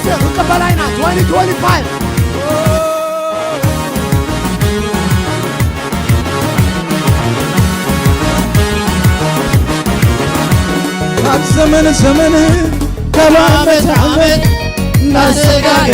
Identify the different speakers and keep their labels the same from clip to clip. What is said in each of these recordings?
Speaker 1: Joseph, Kabalaina, 2025.
Speaker 2: زمن زمن كلامة عمد ناسقاك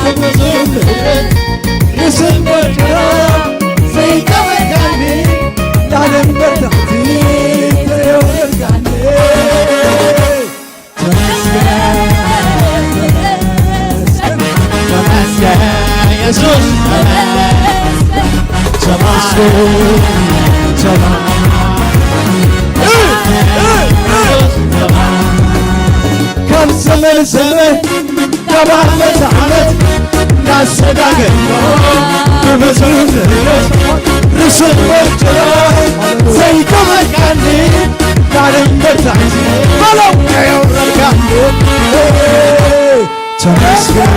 Speaker 2: بمزوم اسم الكرام زي كوكاني لعلم برتحتي يوم يرجعني تمسك يسوس تمسك كم زمن زمن كبعمة عمد ناس صداقة بمزون رسل مرجرة زي كما كاني تعلم برتعزي فلو يوم ركاني تمسك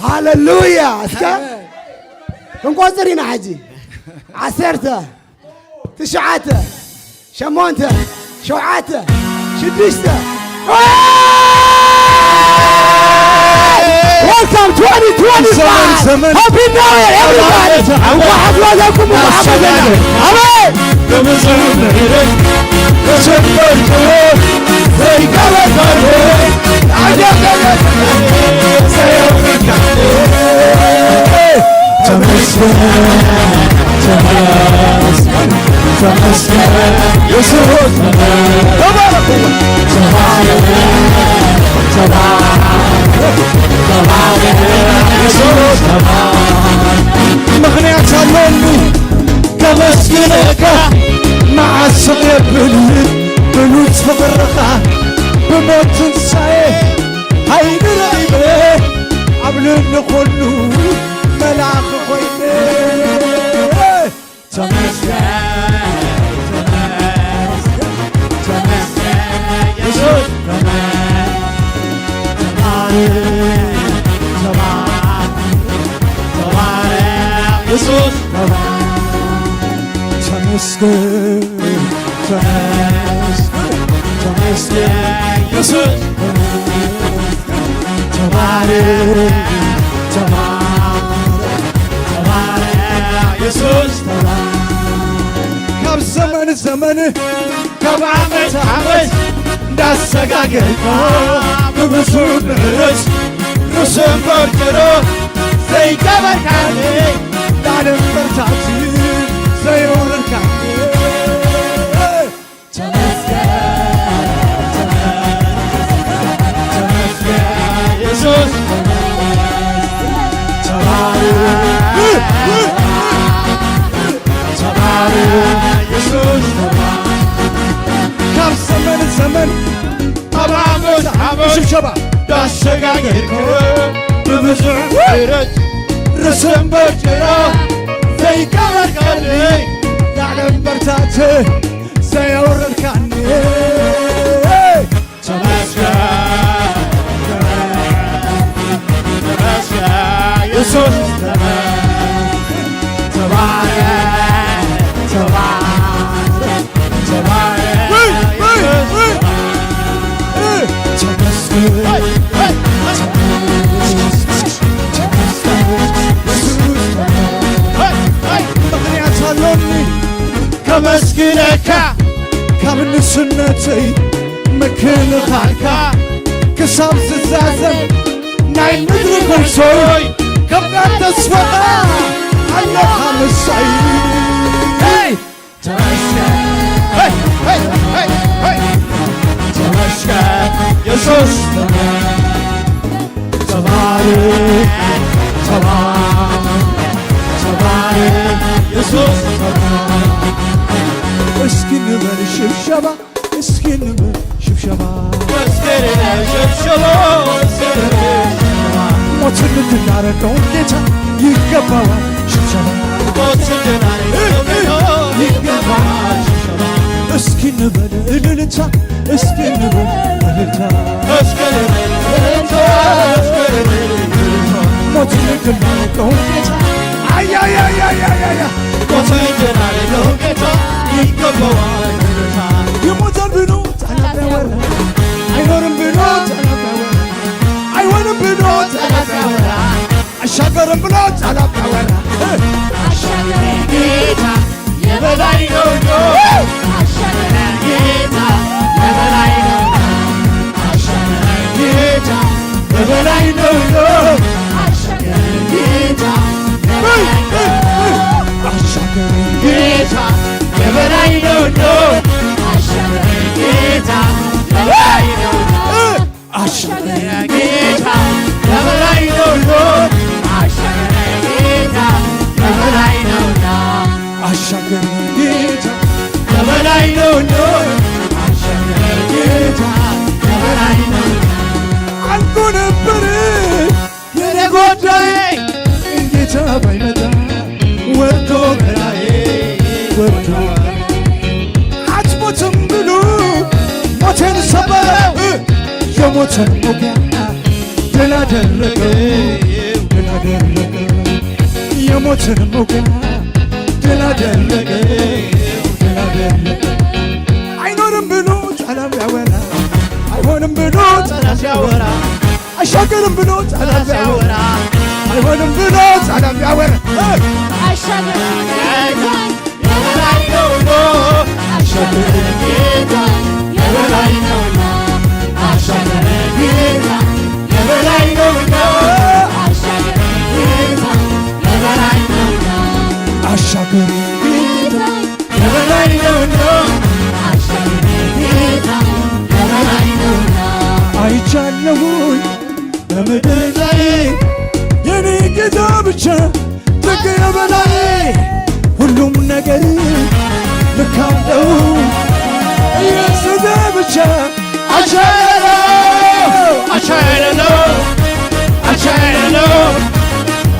Speaker 1: هاللويا اسكا نقصرين حجي عسرته تسعته شمونته شوعته شدشته Welcome 2025 Happy New Year everybody واحد وياكم ومحمد امين بمزون غيرك وشبر جوك زي كلامك عجبك سيومك تمسك يسوع تبارك يسوع مغنيات اللوني كمسكنك مع الصغير بنوت فقرقة بموت تنساي هاي قريبة عبلن كله ملاك خويني تمسك يسوع يسوع تمسك يسوع يسوع كم زمن زمن كم عمد عمد داسقاك بمسون رش رسم بركرو زي كبر كاني دارم برتاجي زي ورن كاني تمسك يسوع كم زمن زمن أبعمد عمد شبشبة داسقاك بمزون غيرك رسم برجرة زي كبر كاني دارم برتاجي زي ورن كاني تمسك يسوع كمسكنك كمن سنتي مكن خالك كسام زازم ناي مدر كرسوي كبنا تسوى على خمس هاي تمسك هاي هاي هاي هاي تمسك يسوع تبارك تبارك يسوع اسكن من شبشبة اسكن من شبشبة اسكن من شبشبة موتن تناركو نتا يقبوا شبشبة موتن تناركو يقبوا شبشبة اسكن من الالتا اسكن من الالتا اسكن من الالتا موتن تناركو نتا ay ay ay ay ay ay موتن تناركو
Speaker 2: ይገባዋል
Speaker 1: ይሞታል ብሎ ጠላት ያወራ አይኖርም ብሎ ጠላት ያወራ አይሆንም ብሎ ጠላት ያወራ አሻገርም ብሎ ጠላት ያወራ
Speaker 2: አሻገረኝ ጌታ የበላይ ነው አሻገረኝ ጌታ የበላይ ነው አሻገረኝ ጌታ የበላይ ነው አሻገረኝ ጌታ
Speaker 1: አሻገረኝ
Speaker 2: ጌታ የበላይ ነው አሻገረኝ ጌታ የበላይ ነው አሻገረኝ ጌታ የበላይ ነው አሻገረኝ ጌታ የበላይ ነው
Speaker 1: አሻገረኝ ጌታ
Speaker 2: የበላይ ነው አሻገረኝ ጌታ የበላይ ነው
Speaker 1: አልቆ ነበር
Speaker 2: የኔ ጉዳይ
Speaker 1: ጌታ ባይመጣ
Speaker 2: ወርዶ በላዬ
Speaker 1: ወርዶ አትሞትም ብሎ ሞቴን ሰበረው የሞተን ሞጊያ ድል አደረገው ድል አደረገው የሞተን ሞጊያ ድል አደረገው ድል አደረገው አይኖርም ብሎ ጠላት ያወራ አይሆንም ብሎ
Speaker 2: ጠላት ያወራ
Speaker 1: አሻገርም ብሎ ጠላት ያወራ አይሆንም ብሎ ጠላት ያወራ
Speaker 2: አሻገረኝ ጌታ የበላይ ነው አሻገረኝ ጌታ የበላይ ነው አሻገረኝ ጌታ የበላይ ነው አሻገረኝ ጌታ የበላይ ነው
Speaker 1: አሻገረኝ ጌታ
Speaker 2: የበላይ ነው አሻገረኝ ጌታ የበላይ ነው
Speaker 1: አይቻለሁኝ በምድር ላይ የኔ ጌታ ብቻ ትግ የበላይ ሁሉም ነገር ልክ አለው ኢየሱስ ብቻ
Speaker 2: አቻይለው አቻይለው አቻይለው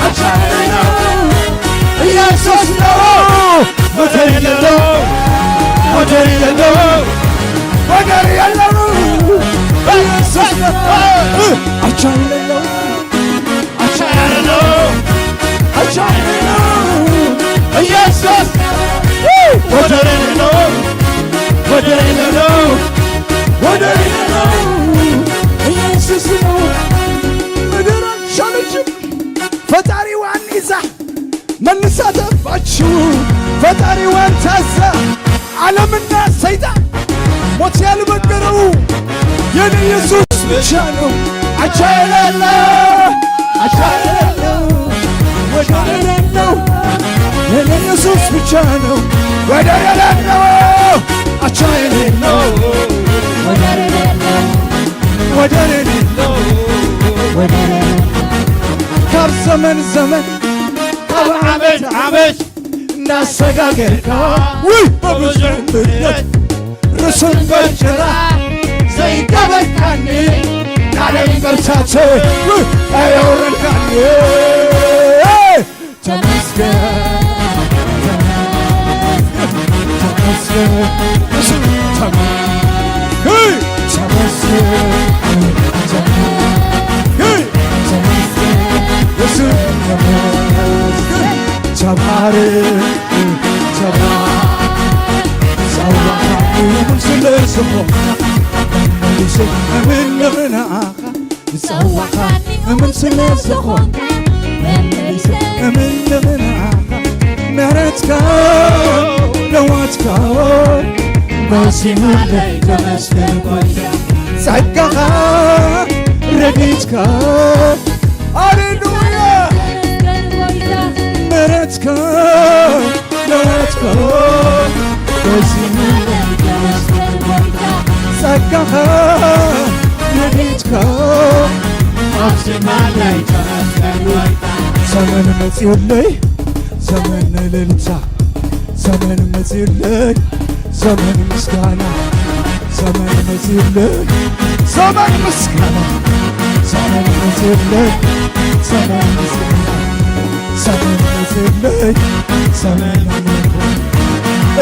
Speaker 2: አቻይለው
Speaker 1: ኢየሱስ ነው
Speaker 2: ወደር የለው ወደር የለው
Speaker 1: ወደር የለው ኢየሱስ ነው አቻይለው
Speaker 2: አቻይለው
Speaker 1: አቻይለው
Speaker 2: ኢየሱስ ወደር የለው ወደር የለው
Speaker 1: ወደር የለው ኢየሱስ ነው ምድር አልቻለችም ፈጣሪዋን ይዛ መልሳ ተፋችው ፈጣሪዋን ታዛ ዓለምና ሰይጣን ሞት ያልበገረው የኔ ኢየሱስ ብቻ ነው አቻ የሌለው አቻ የሌለው ወደር የሌለው የኔ ኢየሱስ ብቻ ነው ወደር የሌለው አቻ የሌለው
Speaker 2: ወደር የለው
Speaker 1: ወደር የሌለው ወደር የሌለው ካብ ዘመን ዘመን ካብ ዓመት ዓመት እናሰጋገርካ ውይ በብዙ ምሕረት ርስን በእንጀራ ዘይቀበልካኒ ናለይ መርሳት ያየውረድካኒ ተመስገን ተመስገን ምሕረትካ ለዋትካ
Speaker 2: በሲማለይ ተመስገን ጎይታ
Speaker 1: ጸጋኻ ረድኤትካ ሃሌሉያ ምሕረትካ ለዋትካ
Speaker 2: በሲማለይ ተመስገን ጎይታ
Speaker 1: ጸጋኻ ረድኤትካ
Speaker 2: በሲማለይ ተመስገን ጎይታ
Speaker 1: ዘመን መጽዮለይ ዘመን እልልታ ዘመን መጽዮለይ ዘመን ምስጋና ዘመን መጽዮለይ ዘመን ምስጋና ዘመን መጽዮለይ ዘመን ምስጋና ዘመን መጽዮለይ ዘመን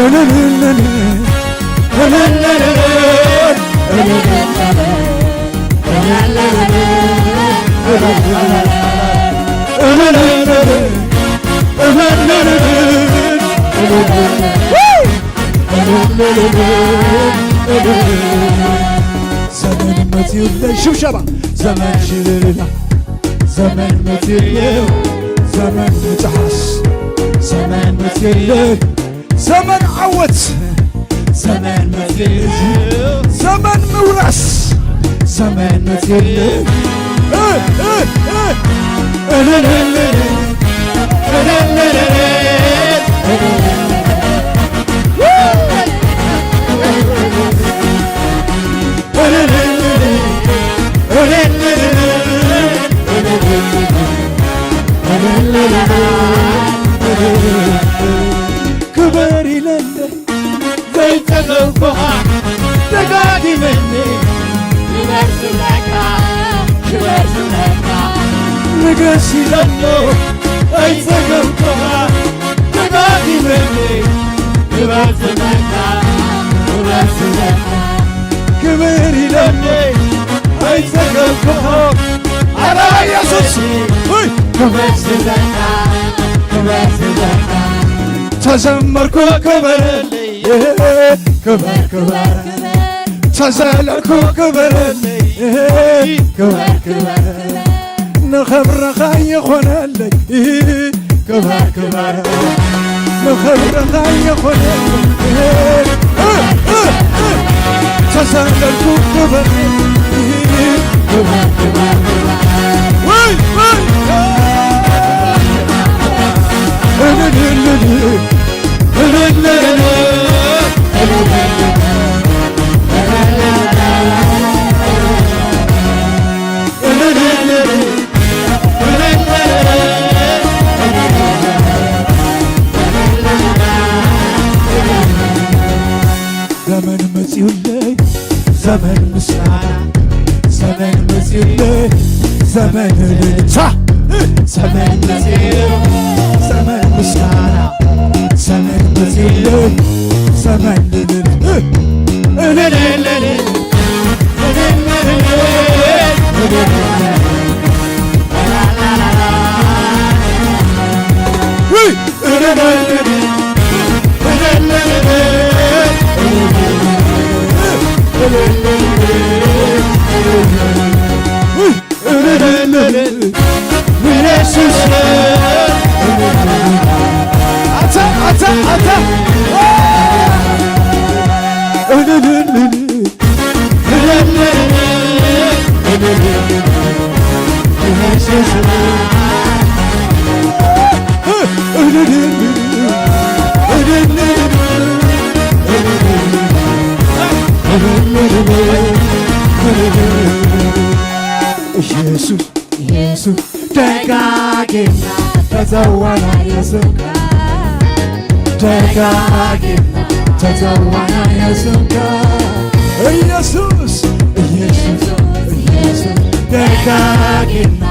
Speaker 1: እልልልል ዘመን መትየለሽ ሽብሸባ ዘመን ሽልልና ዘመን መትየለው ዘመን ምጽሓስ ዘመን መትየለይ ዘመን ዓወት ዘመን መትየለይ ዘመን ምውራስ ዘመን መትየለይ ክበር ይለለ ዘይተገባ ደጋጊመኒ
Speaker 2: ክበር ስለካ ክበር ስለካ
Speaker 1: ንገስ ይለሎ
Speaker 2: ኣይተገባ ደጋጊመኒ ክበር ስለካ ክበር ስለካ
Speaker 1: ክበር ይለለ
Speaker 2: ኣይተገባ
Speaker 1: አረ ኢየሱስ
Speaker 2: ክበር ስለካ ክበር ስለካ
Speaker 1: ተዘመርኩ ክበረለይ ክበር ክበር ተዘለልኩ ክበረለይ ክበር ክበር ንኽብረኻ ይኾነለይ ክበር ክበር ንኽብረኻ ይኾነለይ ተዘለልኩ ክበረለይ
Speaker 2: ክበር ክበር
Speaker 1: ወይ ወይ ዘመን መጽዩለይ ዘመን ምስጋና ዘመን መጽዩለይ ዘመን እልልታ ዘመን መጽዩ ዘመን ምስጋና ዘመን መጽዩለይ ዘመን ኢየሱስ ኢየሱስ ደጋግና ተዘዋና የስምካ ደጋግና ተዘዋና የስምካ ኢየሱስ ኢየሱስ ኢየሱስ ደጋግና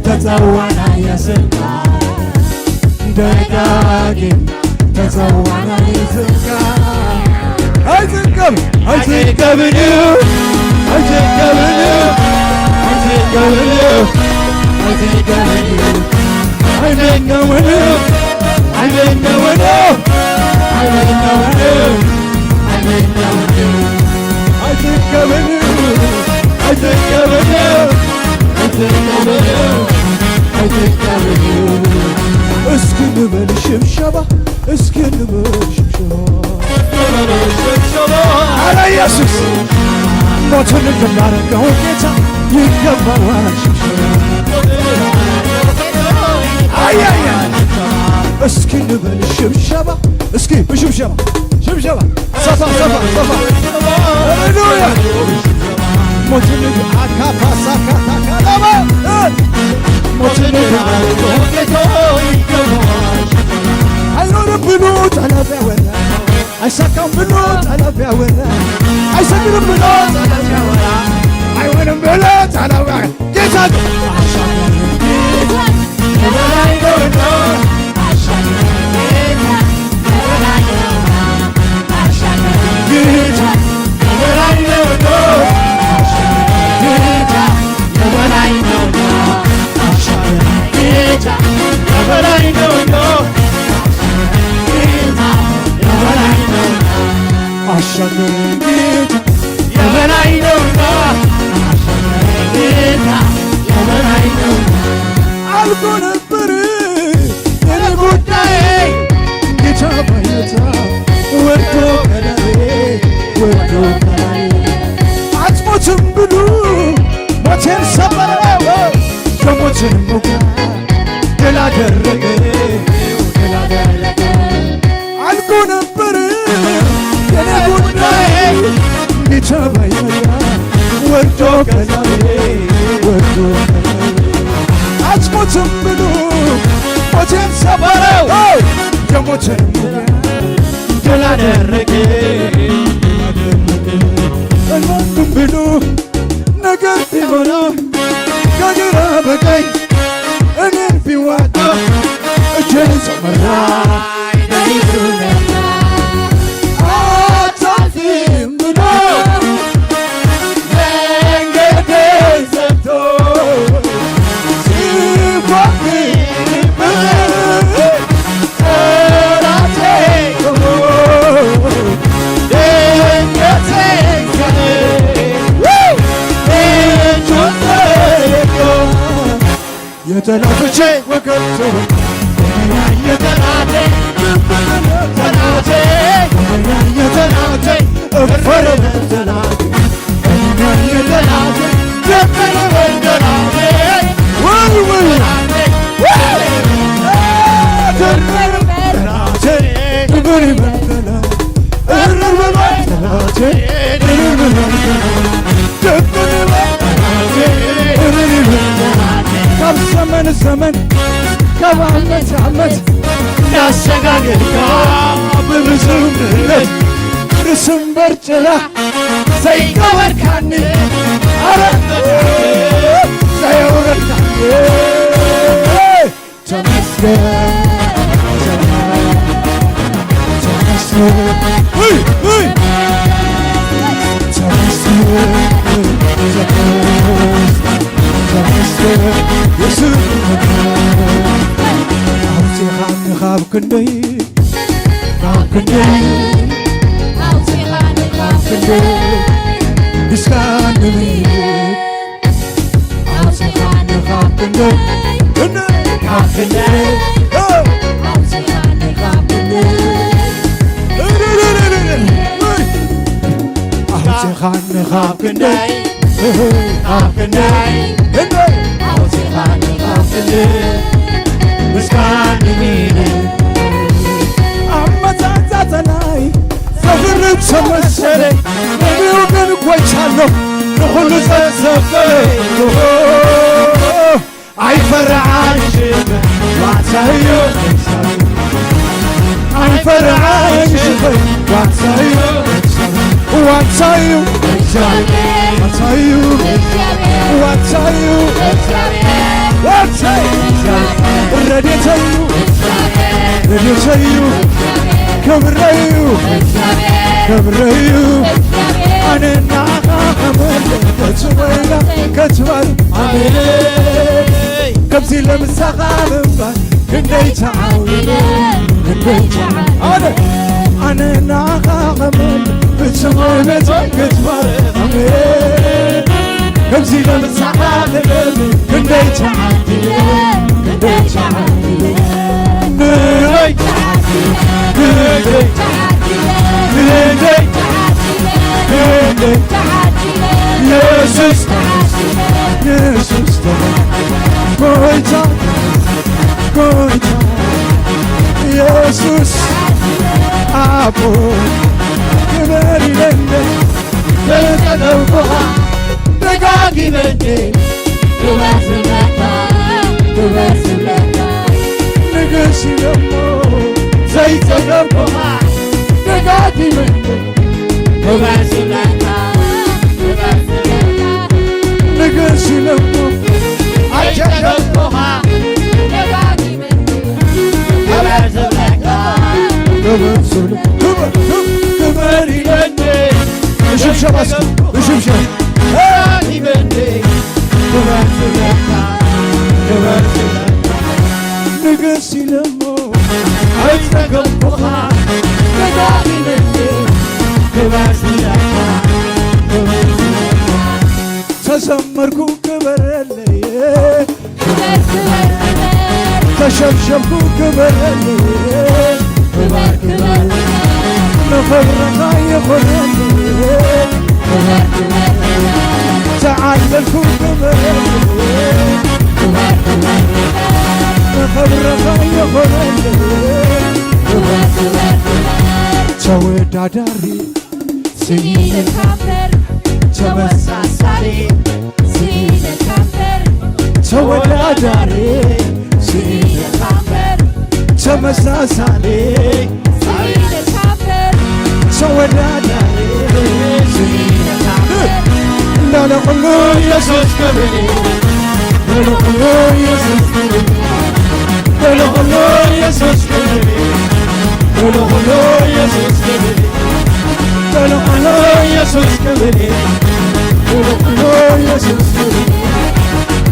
Speaker 1: ተዘዋና የስምካ ደጋግና ተዘዋና የስምካ አይዝቀም አይዝቀምኒ አይዝቀምኒ እስኪ ንበል ሽብሸባ እስኪ ንበል ሽብሸባ አረ ኢየሱስ ሞትን እንዳረገው ጌታ ይገባዋል ሽብሸባ አያያ እስኪ ንበል ሽብሸባ እስኪ በሽብሸባ ሽብሸባ ሰፋ ሰፋ ሰፋ ሃሌሉያ ሞትን አካፋሳ ካታካላባ ሞትን እንዳረገው ጌታ ይገባዋል አይኖርም ብሎ ጠላት ያወራ አይሳካም ብሎ ጠላት ያወራ አይሰግድም ብሎ ጠላት ያወራ አይሆንም ብሎ ጠላት ያወራ ጌታ
Speaker 2: የበላይ ነውና ጌታ የበላይ ነው
Speaker 1: አልቆ ነበር የኔ ጉዳይ ጌታ ባይመጣ ወርዶ ከላይ ወርዶ ከላይ አትሞትም ብሎ ሞቴን ሰበረው የሞትን ሞጋ ድል አደረገ ድል አደረገ አልቆ ነበር የኔ ጉዳይ ጌታ ባይመጣ ወርዶ ከላይ ወርዶ ከላይ አትሞትም ብሎ ሞቴን ሰበረው የሞትን ሞጋ ድል አደረገ አልሞትም ብሎ ነገር ቢሆን ከግራ በቀኝ እኔን ቢዋጣ እጄን ዘመራ ለይቱ ነታ አታልፍም ብሎ መንገዴን ዘግቶ ሲፎክርብኝ ጠላቴ ቆሞ ድንገቴን ከኔ እጁን ዘርግቶ የጠላቶቼ ወገቶ የጠላቴ ጠላቴ የጠላቴ እፈረበ ጠላቴ የጠላቴ ደፈረበ ጠላቴ ወይ ወይ ደፈረበ ጠላቴ እፈረበ ጠላቴ እረበበ ጠላቴ እረበበ ደፈረበ ጠላቴ እረበበ ከዘመን ዘመን ከዓመት ዓመት ያሸጋገርካ በብዙ ምሕረት ድስምበር ጭላ ዘይቀበርካኒ አረ ዘይወረድካኒ ተመስገን ተመስገን ተመስገን አውፂኻኒ ካብ ክንደይ ካብ ክንደይ ምስጋና አውፂኻኒ ካብ ክንደይ ካብ ክንደይ አውፂኻኒ ካብ ክንደይ ካብ ክንደይ አውፂኻኒ ካብ ክንደይ ምስጋና አመዛዛተናይ ዘፍርድ ሰመሰለኝ እኔው ግን ጐይቻለሁ ንኹሉ ዘሰፈ አይፈርዓሽም ዋሳዮ አይፈርዓሽም ዋሳዮ ዋሳዮ ዋሳዮ ዋሳዮ ረድኤተዩ ረድኤተዩ ክብረዩ ክብረዩ አነና ከመለከትወይና ከትባል አሜን ከምዚ ለምሳኻ ምባል ክንደይ ተዓዊነ ክንደይ ተዓዊነ አነና ከመለከትወይና ከትባል አሜን ከምዚ ለምሳኻ ምባል ክንደይ ተዓዊነ ክንደይ ተዓዊነ ንይ ክንደይ ክንደይ ኢየሱስ ኢየሱስ ጎይታ ጎይታ ኢየሱስ አቦ ክበር ይለነ ለተደውቆ ደጋግመኔ ንግስ ደሞ ዘይተደውቆ ደጋግመኔ ንግስ ደሞ አጀደውቆ ክበር ይለነ እሽብሸባስ እሽብሸብ ንግስ ደሞ አይተገቦኻ ደጋግመኔ
Speaker 2: ክበር ስለካ
Speaker 1: ተዘመርኩ ክበረለይ
Speaker 2: ክበር ክበር
Speaker 1: ተሸብሸብኩ ክበረለይ
Speaker 2: ክበር ክበር
Speaker 1: ነፈረኻ የኾነለይ
Speaker 2: ክበር ክበር
Speaker 1: ተዓለልኩ ክበረለይ
Speaker 2: ክበር ክበር
Speaker 1: ነፈረኻ የኾነለይ
Speaker 2: ክበር ክበር
Speaker 1: ተወዳዳሪ
Speaker 2: ሲንካፈር ተመሳሳሪ ሲንካፈር
Speaker 1: ተወዳዳሪ
Speaker 2: ሲንካፈር
Speaker 1: ተመሳሳሌ
Speaker 2: ሲንካፈር
Speaker 1: ተወዳዳሪ
Speaker 2: ሲንካፈር
Speaker 1: ለለኩሉ ኢየሱስ ክብር ለለኩሉ ኢየሱስ ክብር ለለኩሉ ኢየሱስ ክብር ለለኩሉ ኢየሱስ ክብር ለለኩሉ ኢየሱስ ክብር ለለኩሉ ኢየሱስ ክብር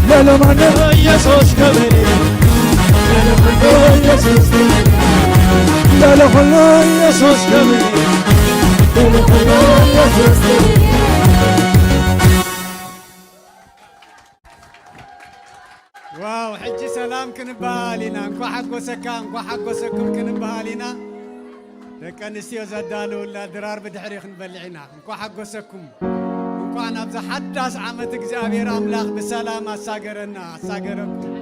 Speaker 1: ለለማነ ኢየሱስ ክብር ለለኩሉ ኢየሱስ ክብር ለለኩሉ ኢየሱስ ክብር ለለኩሉ ኢየሱስ ክብር ዋው ሕጂ ሰላም ክንበሃል ኢና እንኳ ሓጎሰካ እንኳ ሓጎሰኩም ክንበሃል ኢና ደቂ ኣንስትዮ ዘዳልውላ ድራር ብድሕሪ ክንበልዕ ኢና እንኳ ሓጎሰኩም እንኳን ኣብዛ ሓዳስ ዓመት እግዚኣብሔር ኣምላኽ ብሰላም ኣሳገረና ኣሳገረኩም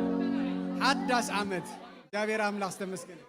Speaker 1: ሓዳስ ዓመት እግዚኣብሔር ኣምላኽ ዝተመስገነ